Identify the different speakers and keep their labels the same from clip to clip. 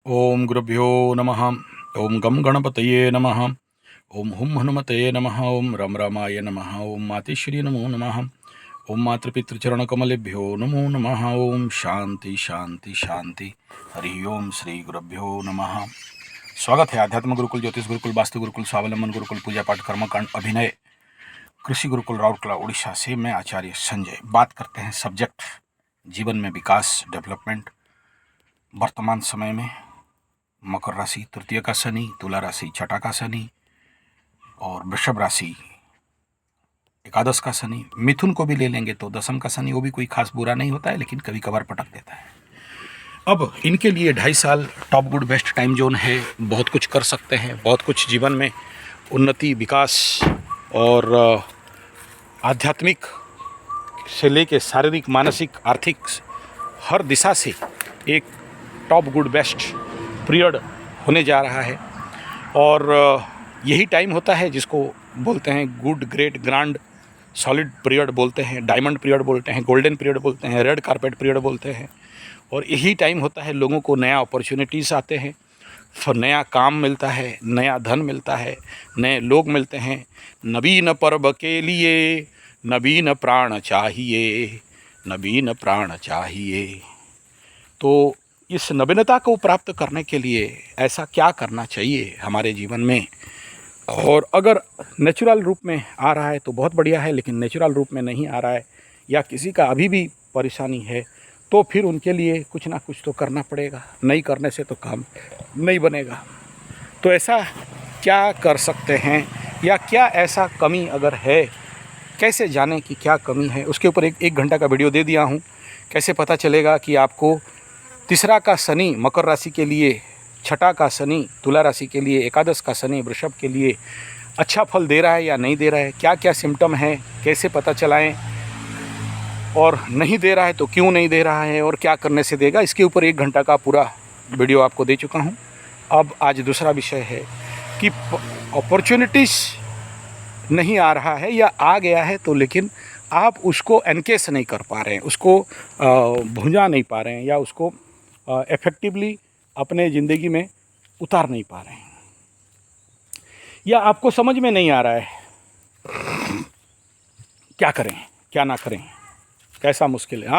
Speaker 1: ओम गुरुभ्यो नमः। ओम गम गणपतये नमः। ओम हुम हनुमते नमः। ओम रम रामाय नमः। ओम मातेश्वरी नमो नमः। ओम मातृपितृचरणकमलेभ्यो नमो नमः। ओम शांति शांति शांति। हरि ओम श्री गुरुभ्यो नमः। स्वागत है आध्यात्म गुरुकुल, ज्योतिष गुरुकुल, वास्तु गुरुकुल, स्वावलंबन गुरुकुल, पूजा पाठ, कर्मकांड, अभिनय, कृषि गुरुकुल राउरकेला उड़ीसा से मैं आचार्य संजय। बात करते हैं सब्जेक्ट जीवन में विकास, डेवलपमेंट। वर्तमान समय में मकर राशि तृतीय का शनि, तुला राशि छठा का शनि और वृषभ राशि एकादश का शनि। मिथुन को भी ले लेंगे तो दशम का शनि, वो भी कोई खास बुरा नहीं होता है, लेकिन कभी कभार पटक देता है। अब इनके लिए 2.5 साल top good best time zone है। बहुत कुछ कर सकते हैं, बहुत कुछ जीवन में उन्नति, विकास और आध्यात्मिक से लेके शारीरिक, मानसिक, आर्थिक हर दिशा से एक टॉप गुड बेस्ट पीरियड होने जा रहा है। और यही टाइम होता है जिसको बोलते हैं good, great, grand, solid period बोलते हैं, डायमंड पीरियड बोलते हैं, गोल्डन पीरियड बोलते हैं, रेड कारपेट पीरियड बोलते हैं। और यही टाइम होता है लोगों को नया अपॉर्चुनिटीज़ आते हैं, फिर नया काम मिलता है, नया धन मिलता है, नए लोग मिलते हैं। नवीन पर्व के लिए नवीन प्राण चाहिए, नवीन प्राण चाहिए। तो इस नवीनता को प्राप्त करने के लिए ऐसा क्या करना चाहिए हमारे जीवन में? और अगर नेचुरल रूप में आ रहा है तो बहुत बढ़िया है, लेकिन नेचुरल रूप में नहीं आ रहा है या किसी का अभी भी परेशानी है तो फिर उनके लिए कुछ ना कुछ तो करना पड़ेगा। नहीं करने से तो काम नहीं बनेगा। तो ऐसा क्या कर सकते हैं, या क्या ऐसा कमी अगर है, कैसे जानें कि क्या कमी है? उसके ऊपर एक घंटा का वीडियो दे दिया हूँ। कैसे पता चलेगा कि आपको तीसरा का शनि मकर राशि के लिए, छठा का शनि तुला राशि के लिए, एकादश का शनि वृषभ के लिए अच्छा फल दे रहा है या नहीं दे रहा है? क्या क्या सिम्टम है, कैसे पता चलाएं? और नहीं दे रहा है तो क्यों नहीं दे रहा है और क्या करने से देगा? इसके ऊपर 1 घंटा का पूरा वीडियो आपको दे चुका हूँ। अब आज दूसरा विषय है कि अपॉर्चुनिटीज़ नहीं आ रहा है या आ गया है तो लेकिन आप उसको एनकेस नहीं कर पा रहे हैं, उसको भुंजा नहीं पा रहे हैं, या उसको इफ़ेक्टिवली अपने ज़िंदगी में उतार नहीं पा रहे हैं, या आपको समझ में नहीं आ रहा है क्या करें, क्या ना करें, कैसा मुश्किल है।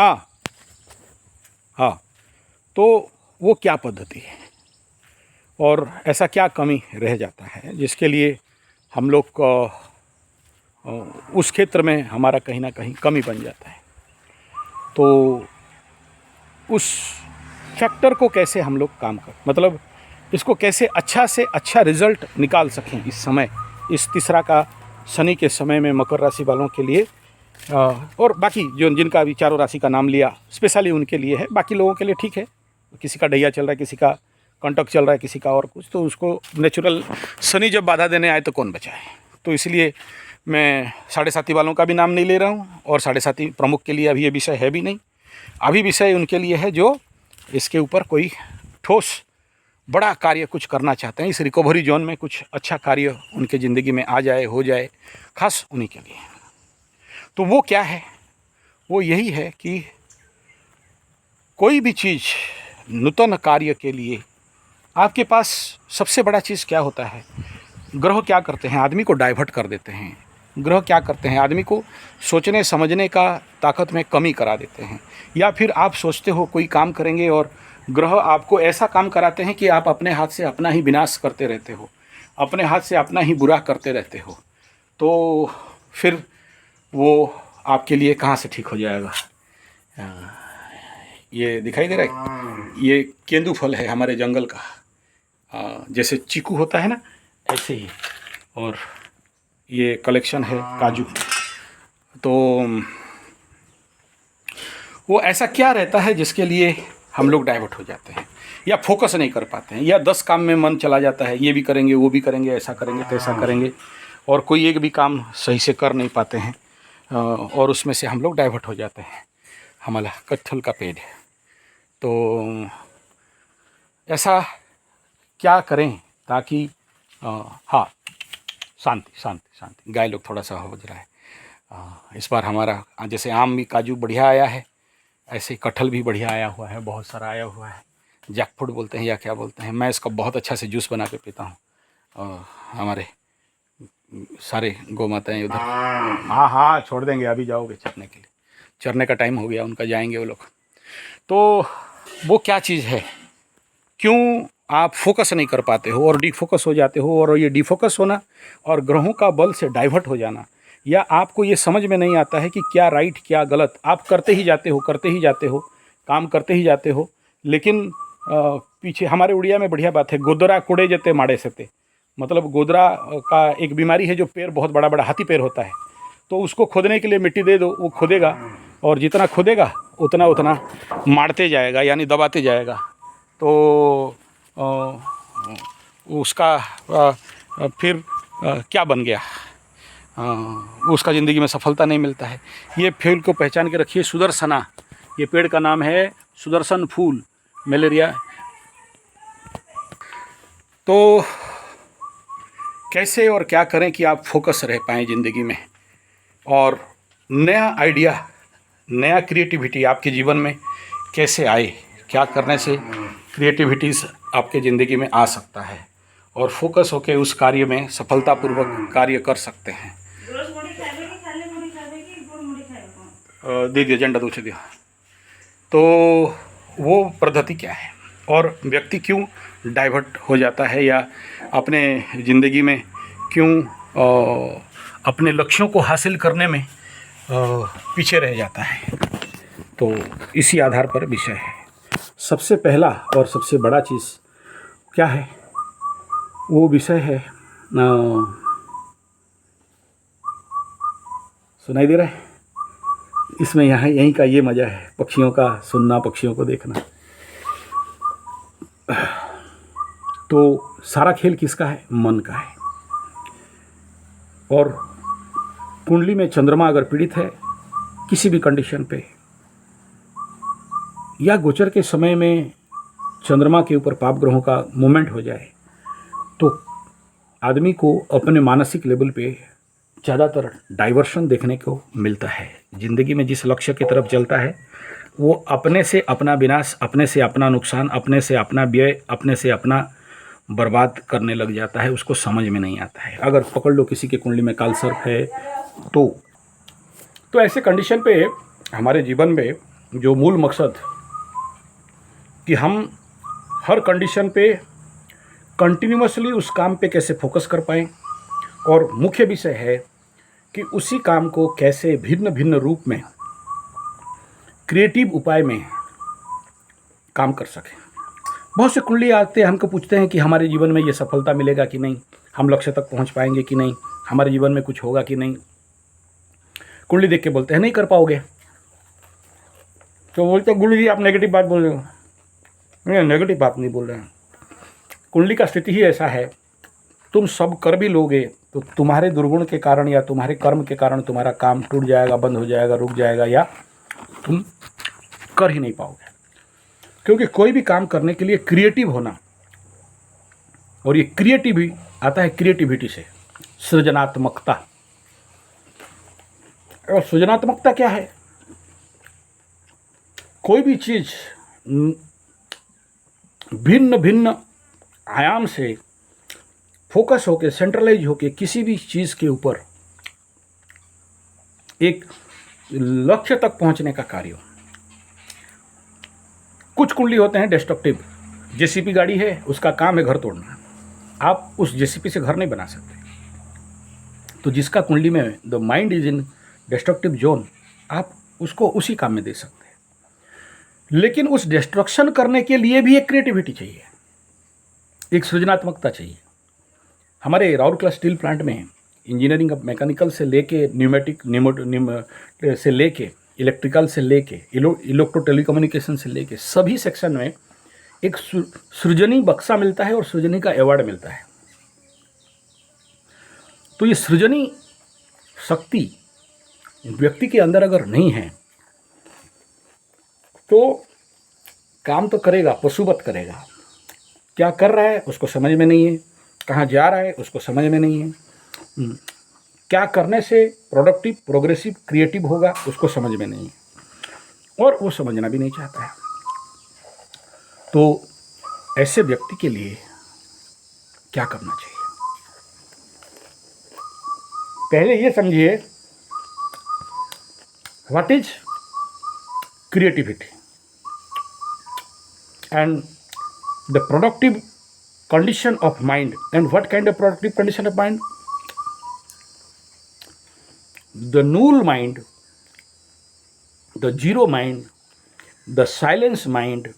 Speaker 1: हाँ, तो वो क्या पद्धति है और ऐसा क्या कमी रह जाता है जिसके लिए हम लोग उस क्षेत्र में हमारा कहीं ना कहीं कमी बन जाता है। तो उस फैक्टर को कैसे हम लोग काम कर, मतलब इसको कैसे अच्छा से अच्छा रिज़ल्ट निकाल सकें इस समय, इस तीसरा का शनि के समय में मकर राशि वालों के लिए। और बाकी जो जिनका भी चारों राशि का नाम लिया स्पेशली उनके लिए है, बाकी लोगों के लिए ठीक है। किसी का ढैया चल रहा है, किसी का कंटक चल रहा है, किसी का और कुछ, तो उसको नेचुरल शनि जब बाधा देने आए तो कौन बचाए। तो इसलिए मैं साढ़े साथी वालों का भी नाम नहीं ले रहा हूँ, और साढ़े साथी प्रमुख के लिए अभी ये विषय है भी नहीं। अभी विषय उनके लिए है जो इसके ऊपर कोई ठोस बड़ा कार्य कुछ करना चाहते हैं, इस रिकवरी जोन में कुछ अच्छा कार्य उनके ज़िंदगी में आ जाए, हो जाए, खास उन्हीं के लिए। तो वो क्या है? वो यही है कि कोई भी चीज़ नूतन कार्य के लिए आपके पास सबसे बड़ा चीज़ क्या होता है? ग्रह क्या करते हैं? आदमी को डाइवर्ट कर देते हैं। ग्रह क्या करते हैं? आदमी को सोचने समझने का ताकत में कमी करा देते हैं। या फिर आप सोचते हो कोई काम करेंगे और ग्रह आपको ऐसा काम कराते हैं कि आप अपने हाथ से अपना ही विनाश करते रहते हो, अपने हाथ से अपना ही बुरा करते रहते हो। तो फिर वो आपके लिए कहाँ से ठीक हो जाएगा? ये दिखाई दे रहा है, ये केंदू फल है हमारे जंगल का। जैसे चीकू होता है ना, ऐसे ही। और ये कलेक्शन है काजू। तो वो ऐसा क्या रहता है जिसके लिए हम लोग डाइवर्ट हो जाते हैं या फोकस नहीं कर पाते हैं, या 10 काम में मन चला जाता है, ये भी करेंगे, वो भी करेंगे, ऐसा करेंगे, तैसा करेंगे, और कोई एक भी काम सही से कर नहीं पाते हैं, और उसमें से हम लोग डाइवर्ट हो जाते हैं। हमारा कटहल का पेड़ है। तो ऐसा क्या करें ताकि हाँ, शांति शांति शांति। गाय लोग थोड़ा सा हो रहा है। इस बार हमारा जैसे आम भी, काजू बढ़िया आया है, ऐसे कटहल भी बढ़िया आया हुआ है, बहुत सारा आया हुआ है। जैकफ्रूट बोलते हैं या क्या बोलते हैं। मैं इसका बहुत अच्छा से जूस बना के पीता हूँ। और हमारे सारे गौ माताएँ उधर, हाँ हाँ छोड़ देंगे, अभी जाओगे चरने के लिए, चरने का टाइम हो गया उनका, जाएंगे वो लोग। तो वो क्या चीज़ है, क्यों आप फोकस नहीं कर पाते हो और डिफोकस हो जाते हो, और ये डिफोकस होना और ग्रहों का बल से डाइवर्ट हो जाना, या आपको ये समझ में नहीं आता है कि क्या राइट क्या गलत, आप करते ही जाते हो, काम करते ही जाते हो, लेकिन पीछे हमारे उड़िया में बढ़िया बात है, गोदरा कुड़े जते माड़े सते, मतलब गोदरा का एक बीमारी है जो पैर बहुत बड़ा बड़ा हाथी पैर होता है, तो उसको खोदने के लिए मिट्टी दे दो, वो खोदेगा, और जितना खोदेगा उतना उतना मारते जाएगा, यानी दबाते जाएगा। तो उसका फिर क्या बन गया, उसका ज़िंदगी में सफलता नहीं मिलता है। ये फूल को पहचान के रखिए, सुदर्शना, ये पेड़ का नाम है सुदर्शन फूल, मलेरिया। तो कैसे और क्या करें कि आप फोकस रह पाएँ ज़िंदगी में, और नया आइडिया, नया क्रिएटिविटी आपके जीवन में कैसे आए, क्या करने से क्रिएटिविटीज़ आपके ज़िंदगी में आ सकता है, और फोकस होकर उस कार्य में सफलतापूर्वक कार्य कर सकते हैं। दे दिया झंडा दूसरे दिया। तो वो पद्धति क्या है, और व्यक्ति क्यों डाइवर्ट हो जाता है, या अपने ज़िंदगी में क्यों अपने लक्ष्यों को हासिल करने में पीछे रह जाता है। तो इसी आधार पर विषय है। सबसे पहला और सबसे बड़ा चीज़ क्या है, वो विषय है, सुनाई दे रहा है इसमें, यहाँ यहीं का ये मज़ा है, पक्षियों का सुनना, पक्षियों को देखना। तो सारा खेल किसका है, मन का है। और कुंडली में चंद्रमा अगर पीड़ित है किसी भी कंडीशन पे, या गोचर के समय में चंद्रमा के ऊपर पाप ग्रहों का मूवमेंट हो जाए, तो आदमी को अपने मानसिक लेवल पे ज़्यादातर डाइवर्शन देखने को मिलता है। ज़िंदगी में जिस लक्ष्य की तरफ चलता है वो अपने से अपना विनाश, अपने से अपना नुकसान, अपने से अपना व्यय, अपने से अपना बर्बाद करने लग जाता है, उसको समझ में नहीं आता है। अगर पकड़ लो किसी के कुंडली में काल सर्प है तो ऐसे कंडीशन पे हमारे जीवन में जो मूल मकसद कि हम हर कंडीशन पे कंटिन्यूअसली उस काम पे कैसे फोकस कर पाएँ, और मुख्य विषय है कि उसी काम को कैसे भिन्न भिन्न रूप में क्रिएटिव उपाय में काम कर सकें। बहुत से कुंडली आते हैं, हमको पूछते हैं कि हमारे जीवन में ये सफलता मिलेगा कि नहीं, हम लक्ष्य तक पहुंच पाएंगे कि नहीं, हमारे जीवन में कुछ होगा कि नहीं। कुंडली देख के बोलते हैं नहीं कर पाओगे, तो बोलते गुरु जी आप नेगेटिव बात बोल रहे हो। नहीं, नेगेटिव बात नहीं बोल रहे हैं, कुंडली का स्थिति ही ऐसा है, तुम सब कर भी लोगे तो तुम्हारे दुर्गुण के कारण या तुम्हारे कर्म के कारण तुम्हारा काम टूट जाएगा, बंद हो जाएगा, रुक जाएगा, या तुम कर ही नहीं पाओगे। क्योंकि कोई भी काम करने के लिए क्रिएटिव होना, और ये क्रिएटिव भी आता है क्रिएटिविटी से, सृजनात्मकता। और सृजनात्मकता क्या है, कोई भी चीज भिन्न भिन्न आयाम से फोकस होके, सेंट्रलाइज होके किसी भी चीज के ऊपर एक लक्ष्य तक पहुंचने का कार्य। कुछ कुंडली होते हैं डिस्ट्रक्टिव, जेसीपी गाड़ी है उसका काम है घर तोड़ना, आप उस जेसीपी से घर नहीं बना सकते। तो जिसका कुंडली में the mind is in destructive zone, आप उसको उसी काम में दे सकते हैं। लेकिन उस डिस्ट्रक्शन करने के लिए भी एक क्रिएटिविटी चाहिए, एक सृजनात्मकता चाहिए। हमारे राउरकेला स्टील प्लांट में इंजीनियरिंग ऑफ मैकेनिकल से लेके न्यूमेटिक से लेके इलेक्ट्रिकल से लेके इलेक्ट्रो टेलीकम्युनिकेशन से लेके सभी सेक्शन में एक सृजनी बक्सा मिलता है और सृजनी का अवार्ड मिलता है। तो ये सृजनी शक्ति व्यक्ति के अंदर अगर नहीं है तो काम तो करेगा, पशुवत करेगा, क्या कर रहा है उसको समझ में नहीं है, कहाँ जा रहा है उसको समझ में नहीं है, क्या करने से प्रोडक्टिव, प्रोग्रेसिव, क्रिएटिव होगा उसको समझ में नहीं है, और वो समझना भी नहीं चाहता है। तो ऐसे व्यक्ति के लिए क्या करना चाहिए? पहले ये समझिए, what is creativity and the productive condition of mind. And what kind of productive condition of mind? The null mind, the zero mind, the silence mind,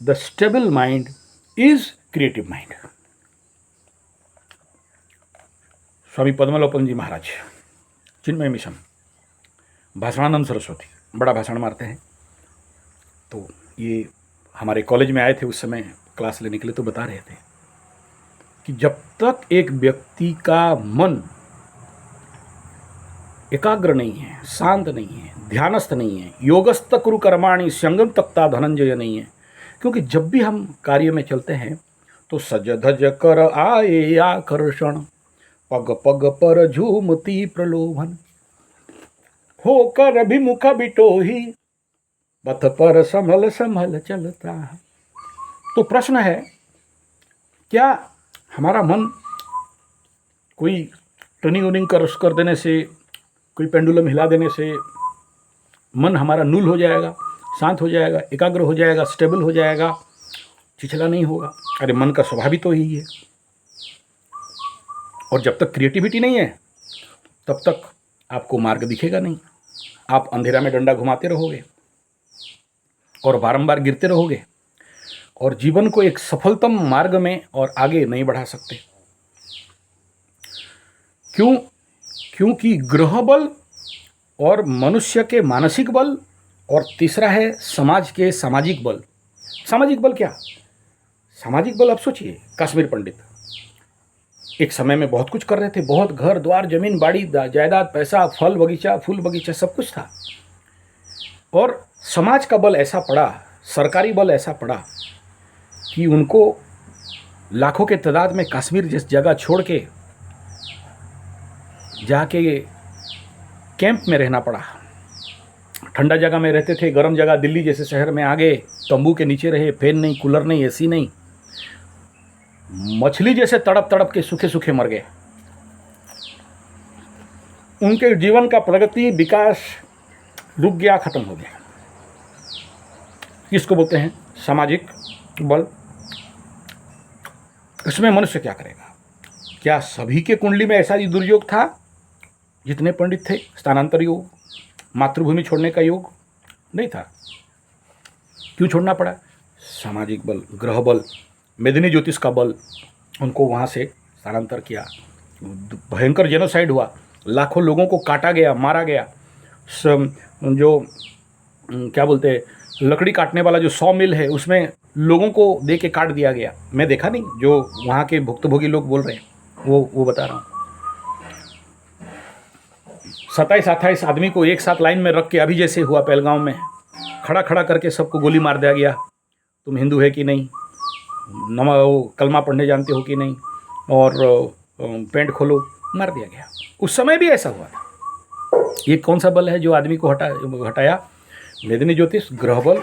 Speaker 1: the stable mind is creative mind. Swami पद्मलोपन ji Maharaj, Chinmaya mission, Bhashananand Saraswati बड़ा भाषण मारते हैं। तो ये हमारे college में आए थे, उस समय क्लास लेने के लिए, तो बता रहे थे कि जब तक एक व्यक्ति का मन एकाग्र नहीं है, शांत नहीं है, ध्यानस्थ नहीं है, योगस्थ कुरु कर्माणि संगम तक्ता धनंजय नहीं है, क्योंकि जब भी हम कार्य में चलते हैं तो सज धज कर आए आकर्षण, पग पग पर झूमती प्रलोभन, होकर अभिमुख बिटोही, पथ पर संभल संभल चलता है। तो प्रश्न है, क्या हमारा मन कोई टर्निंग वनिंग कर देने से, कोई पेंडुलम हिला देने से मन हमारा नूल हो जाएगा, शांत हो जाएगा, एकाग्र हो जाएगा, स्टेबल हो जाएगा, चिछला नहीं होगा? अरे मन का स्वभाव ही तो यही है। और जब तक क्रिएटिविटी नहीं है तब तक आपको मार्ग दिखेगा नहीं। आप अंधेरा में डंडा घुमाते रहोगे और बारंबार गिरते रहोगे और जीवन को एक सफलतम मार्ग में और आगे नहीं बढ़ा सकते। क्यों? क्योंकि ग्रह बल और मनुष्य के मानसिक बल, और तीसरा है समाज के सामाजिक बल। सामाजिक बल क्या? सामाजिक बल आप सोचिए, कश्मीर पंडित एक समय में बहुत कुछ कर रहे थे, बहुत घर द्वार, जमीन बाड़ी, जायदाद, पैसा, फल बगीचा, फूल बगीचा, सब कुछ था। और समाज का बल ऐसा पड़ा, सरकारी बल ऐसा पड़ा कि उनको लाखों के तादाद में कश्मीर जिस जगह छोड़ के जाके कैंप में रहना पड़ा। ठंडा जगह में रहते थे, गर्म जगह दिल्ली जैसे शहर में आ गए, तंबू के नीचे रहे, फैन नहीं, कूलर नहीं, एसी नहीं, मछली जैसे तड़प तड़प के सूखे सूखे मर गए। उनके जीवन का प्रगति, विकास रुक गया, खत्म हो गया। इसको बोलते हैं सामाजिक बल। इसमें मनुष्य क्या करेगा? क्या सभी के कुंडली में ऐसा ही दुर्योग था? जितने पंडित थे, स्थानांतर योग, मातृभूमि छोड़ने का योग नहीं था। क्यों छोड़ना पड़ा? सामाजिक बल, ग्रह बल, मेदिनी ज्योतिष का बल उनको वहाँ से स्थानांतर किया। भयंकर जेनोसाइड हुआ, लाखों लोगों को काटा गया, मारा गया। जो क्या बोलते हैं, लकड़ी काटने वाला जो 100 मिल है, उसमें लोगों को दे के काट दिया गया। मैं देखा नहीं, जो वहाँ के भुक्तभोगी लोग बोल रहे हैं वो बता रहा हूँ। 27-28 आदमी को एक साथ लाइन में रख के, अभी जैसे हुआ पहलगांव में, खड़ा खड़ा करके सबको गोली मार दिया गया। तुम हिंदू है कि नहीं, कलमा पढ़ने जानते हो कि नहीं, और पैंट खोलो, मार दिया गया। उस समय भी ऐसा हुआ था। ये कौन सा बल है जो आदमी को हटाया? मेदिनी ज्योतिष, ग्रह बल,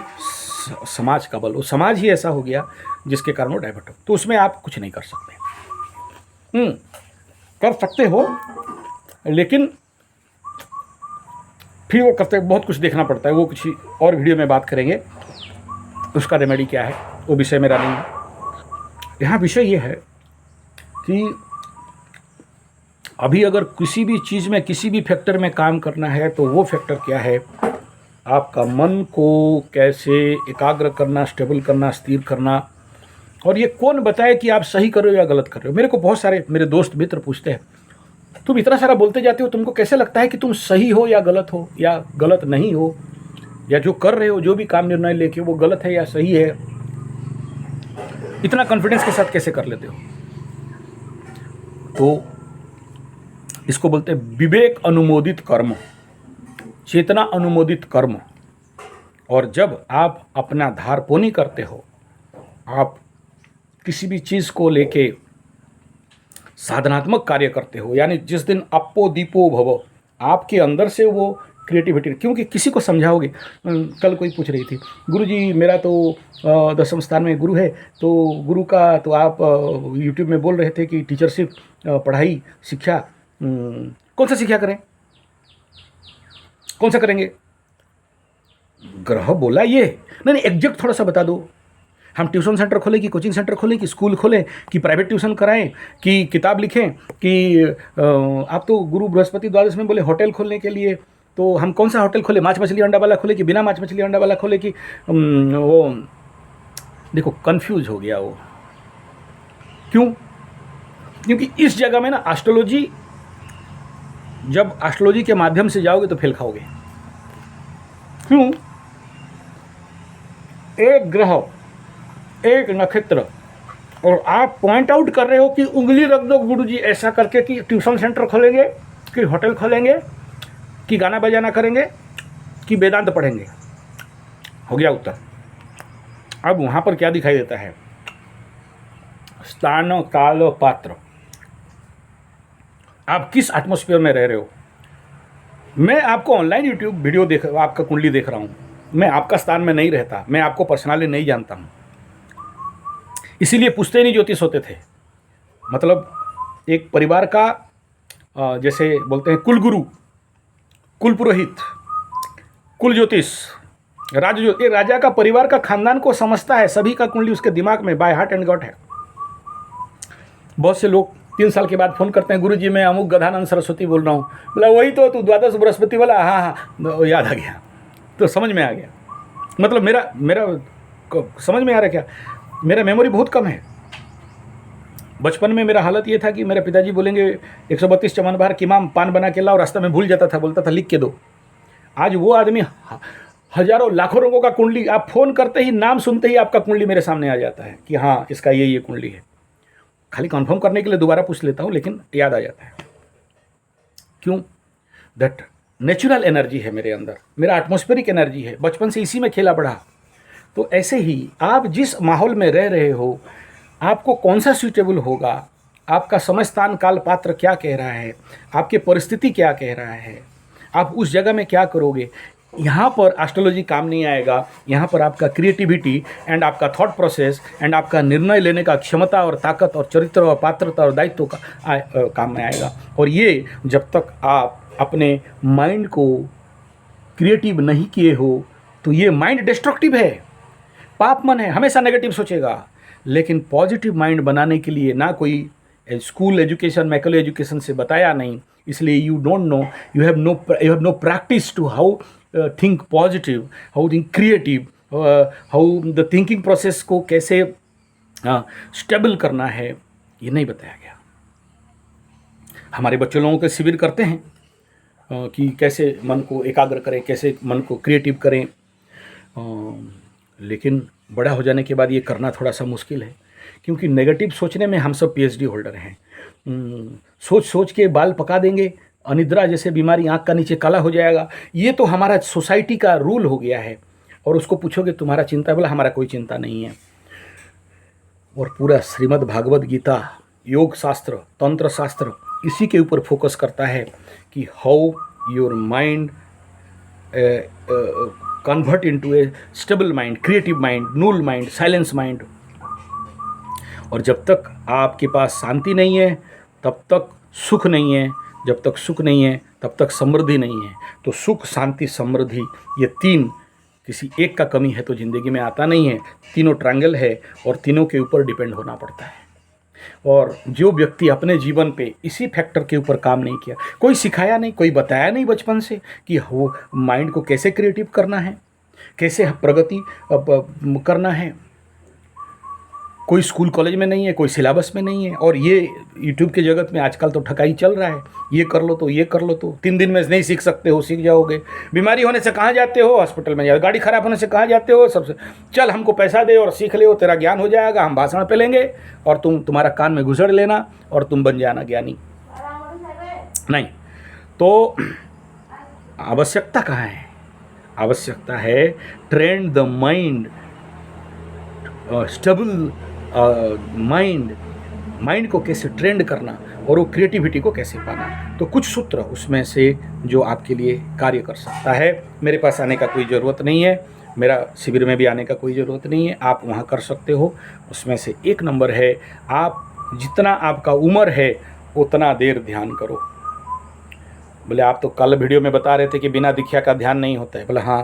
Speaker 1: समाज का बल। वो समाज ही ऐसा हो गया जिसके कारण वो डाइवर्ट हो। तो उसमें आप कुछ नहीं कर सकते। कर सकते हो, लेकिन फिर वो करते बहुत कुछ देखना पड़ता है। वो कुछ और वीडियो में बात करेंगे, उसका रेमेडी क्या है, वो विषय मेरा नहीं है। यहाँ विषय ये है कि अभी अगर किसी भी चीज़ में, किसी भी फैक्टर में काम करना है, तो वो फैक्टर क्या है? आपका मन को कैसे एकाग्र करना, स्टेबल करना, स्थिर करना। और ये कौन बताए कि आप सही कर रहे हो या गलत कर रहे हो? मेरे को बहुत सारे मेरे दोस्त मित्र पूछते हैं, तुम इतना सारा बोलते जाते हो, तुमको कैसे लगता है कि तुम सही हो या गलत हो, या गलत नहीं हो, या जो कर रहे हो, जो भी काम निर्णय लेके, वो गलत है या सही है? इतना कॉन्फिडेंस के साथ कैसे कर लेते हो? तो इसको बोलते हैं विवेक अनुमोदित कर्म, चेतना अनुमोदित कर्म। और जब आप अपना धारपोनी करते हो, आप किसी भी चीज़ को लेके साधनात्मक कार्य करते हो, यानी जिस दिन अप्पो दीपो भव, आपके अंदर से वो
Speaker 2: क्रिएटिविटी, क्योंकि किसी को समझाओगे। कल कोई पूछ रही थी, गुरुजी मेरा तो 10वें स्थान में गुरु है, तो गुरु का तो आप यूट्यूब में बोल रहे थे कि टीचरशिप, पढ़ाई, शिक्षा, कौन सा शिक्षा करें, कौन सा करेंगे? ग्रह बोला ये नहीं, एग्जैक्ट थोड़ा सा बता दो। हम ट्यूशन सेंटर खोलें कि कोचिंग सेंटर खोलें कि स्कूल खोलें कि प्राइवेट ट्यूशन कराएं कि किताब लिखें कि आप तो गुरु बृहस्पति द्वादश में बोले होटल खोलने के लिए, तो हम कौन सा होटल खोले? माछ मछली अंडा वाला खोले कि बिना माछ मछली अंडा वाला खोले कि वो देखो कंफ्यूज हो गया वो। क्यों? क्योंकि इस जगह में ना एस्ट्रोलॉजी, जब एस्ट्रोलॉजी के माध्यम से जाओगे तो फेल खाओगे। क्यों? एक ग्रह, एक नक्षत्र, और आप पॉइंट आउट कर रहे हो कि उंगली रख दो गुरुजी ऐसा करके कि ट्यूशन सेंटर खोलेंगे कि होटल खोलेंगे कि गाना बजाना करेंगे कि वेदांत पढ़ेंगे। हो गया उत्तर। अब वहाँ पर क्या दिखाई देता है? स्थान, काल, पात्र। आप किस एटमॉस्फेयर में रह रहे हो? मैं आपको ऑनलाइन यूट्यूब वीडियो देख, आपका कुंडली देख रहा हूँ, मैं आपका स्थान में नहीं रहता, मैं आपको पर्सनली नहीं जानता हूँ, इसीलिए पूछते ही नहीं ज्योतिष होते थे। मतलब एक परिवार का जैसे बोलते हैं कुलगुरु, कुल पुरोहित, कुल ज्योतिष, ये राजा का परिवार का खानदान को समझता है, सभी का कुंडली उसके दिमाग में बाय हार्ट एंड गॉट है। बहुत से लोग 3 साल के बाद फ़ोन करते हैं, गुरुजी मैं अमुक गधानंद सरस्वती बोल रहा हूँ। बोला वही तो तू द्वादश बृहस्पति वाला? हाँ हाँ, याद आ गया, तो समझ में आ गया। मतलब मेरा समझ में आ रहा क्या? मेरा मेमोरी बहुत कम है। बचपन में मेरा हालत ये था कि मेरे पिताजी बोलेंगे 132 चमन बाहर किमाम पान बना के लाओ, रास्ता में भूल जाता था, बोलता था लिख के दो। आज वो आदमी हजारों लाखों लोगों का कुंडली, आप फ़ोन करते ही, नाम सुनते ही आपका कुंडली मेरे सामने आ जाता है कि हाँ इसका ये कुंडली है। खाली कंफर्म करने के लिए दोबारा पूछ लेता हूँ, लेकिन याद आ जाता है। क्यों? दैट नेचुरल एनर्जी है मेरे अंदर, मेरा एटमॉस्फेरिक एनर्जी है, बचपन से इसी में खेला बढ़ा। तो ऐसे ही आप जिस माहौल में रह रहे हो, आपको कौन सा सूटेबल होगा, आपका समय स्थान काल पात्र क्या कह रहा है, आपकी परिस्थिति क्या कह रहा है, आप उस जगह में क्या करोगे, यहाँ पर एस्ट्रोलॉजी काम नहीं आएगा। यहाँ पर आपका क्रिएटिविटी एंड आपका थॉट प्रोसेस एंड आपका निर्णय लेने का क्षमता और ताकत और चरित्र और पात्रता और दायित्व का काम में आएगा। और ये जब तक आप अपने माइंड को क्रिएटिव नहीं किए हो, तो ये माइंड डिस्ट्रक्टिव है, पाप मन है, हमेशा नेगेटिव सोचेगा। लेकिन पॉजिटिव माइंड बनाने के लिए ना कोई स्कूल एजुकेशन, मैकल एजुकेशन से बताया नहीं, इसलिए you don't know, you have no practice to how think positive, how think creative, how the thinking process को कैसे स्टेबल करना है, ये नहीं बताया गया। हमारे बच्चे लोगों के शिविर करते हैं कि कैसे मन को एकाग्र करें, कैसे मन को क्रिएटिव करें, लेकिन बड़ा हो जाने के बाद ये करना थोड़ा सा मुश्किल है, क्योंकि नेगेटिव सोचने में हम सब PhD होल्डर हैं। सोच सोच के बाल पका देंगे, अनिद्रा जैसे बीमारी, आँख का नीचे काला हो जाएगा, ये तो हमारा सोसाइटी का रूल हो गया है। और उसको पूछोगे तुम्हारा चिंता है? बोला हमारा कोई चिंता नहीं है। और पूरा श्रीमद् भागवत गीता, योग शास्त्र, तंत्र शास्त्र इसी के ऊपर फोकस करता है कि how your mind convert into a stable mind, creative mind, null mind, silence mind. और जब तक आपके पास शांति नहीं है तब तक सुख नहीं है, जब तक सुख नहीं है तब तक समृद्धि नहीं है। तो सुख, शांति, समृद्धि, ये 3 किसी एक का कमी है तो ज़िंदगी में आता नहीं है। तीनों ट्रायंगल है और तीनों के ऊपर डिपेंड होना पड़ता है। और जो व्यक्ति अपने जीवन पे इसी फैक्टर के ऊपर काम नहीं किया, कोई सिखाया नहीं, कोई बताया नहीं बचपन से कि वो माइंड को कैसे क्रिएटिव करना है, कैसे प्रगति करना है, कोई स्कूल कॉलेज में नहीं है, कोई सिलेबस में नहीं है। और ये यूट्यूब के जगत में आजकल तो ठकाई चल रहा है, ये कर लो तो ये कर लो तो 3 दिन में नहीं सीख सकते हो, सीख जाओगे। बीमारी होने से कहाँ जाते हो? हॉस्पिटल में जाओ। गाड़ी खराब होने से कहाँ जाते हो? सबसे चल हमको पैसा दे और सीख ले, तेरा ज्ञान हो जाएगा, हम भाषण पे लेंगे और तुम्हारा कान में घुसड़ लेना और तुम बन जाना ज्ञानी। नहीं, तो आवश्यकता कहाँ है? आवश्यकता है train the mind, stable mind को कैसे ट्रेंड करना और वो क्रिएटिविटी को कैसे पाना। तो कुछ सूत्र उसमें से जो आपके लिए कार्य कर सकता है। मेरे पास आने का कोई ज़रूरत नहीं है, मेरा शिविर में भी आने का कोई ज़रूरत नहीं है, आप वहाँ कर सकते हो। उसमें से एक नंबर है, आप जितना आपका उम्र है उतना देर ध्यान करो। बोले आप तो कल वीडियो में बता रहे थे कि बिना दीक्षा का ध्यान नहीं होता है। बोले हाँ,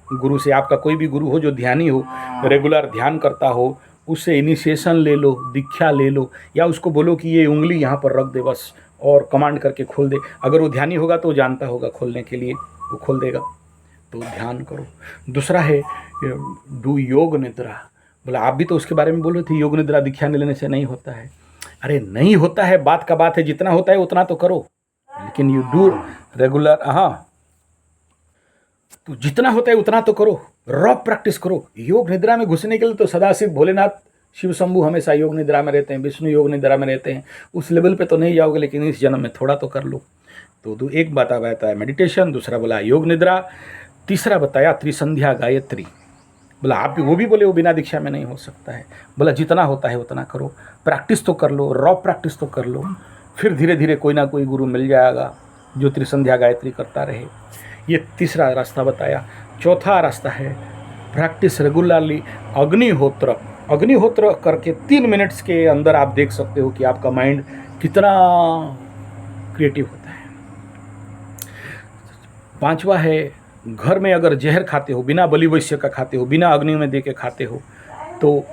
Speaker 2: गुरु से, आपका कोई भी गुरु हो जो ध्यानी हो, रेगुलर ध्यान करता हो, उससे इनिशिएशन ले लो, दीक्षा ले लो, या उसको बोलो कि ये उंगली यहाँ पर रख दे बस, और कमांड करके खोल दे। अगर वो ध्यानी होगा तो वो जानता होगा खोलने के लिए, वो खोल देगा। तो ध्यान करो। दूसरा है डू योग निद्रा। बोला आप भी तो उसके बारे में बोल रहे थे, योग निद्रा दीक्षा लेने से नहीं होता है। अरे नहीं होता है, बात का बात है, जितना होता है उतना तो करो, लेकिन यू डू रेगुलर। हाँ, तो जितना होता है उतना तो करो, रॉ प्रैक्टिस करो। योग निद्रा में घुसने के लिए तो सदाशिव भोलेनाथ शिव शंभू हमेशा योग निद्रा में रहते हैं, विष्णु योग निद्रा में रहते हैं। उस लेवल पे तो नहीं जाओगे, लेकिन इस जन्म में थोड़ा तो कर लो। तो एक बात बताया मेडिटेशन, दूसरा बोला योग निद्रा, तीसरा बताया त्रिसंध्या गायत्री। बोला आप भी, वो भी बोले वो बिना दीक्षा में नहीं हो सकता है। बोला जितना होता है उतना करो, प्रैक्टिस तो कर लो, रॉ प्रैक्टिस तो कर लो, फिर धीरे धीरे कोई ना कोई गुरु मिल जाएगा जो त्रिसंध्या गायत्री करता रहे। ये तीसरा रास्ता बताया। चौथा रास्ता है प्रैक्टिस रेगुलरली अग्निहोत्र। अग्निहोत्र करके 3 मिनट्स के अंदर आप देख सकते हो कि आपका माइंड कितना क्रिएटिव होता है। पांचवा है घर में अगर जहर खाते हो, बिना बलि वैश्य का खाते हो, बिना अग्नि में दे के खाते हो, तो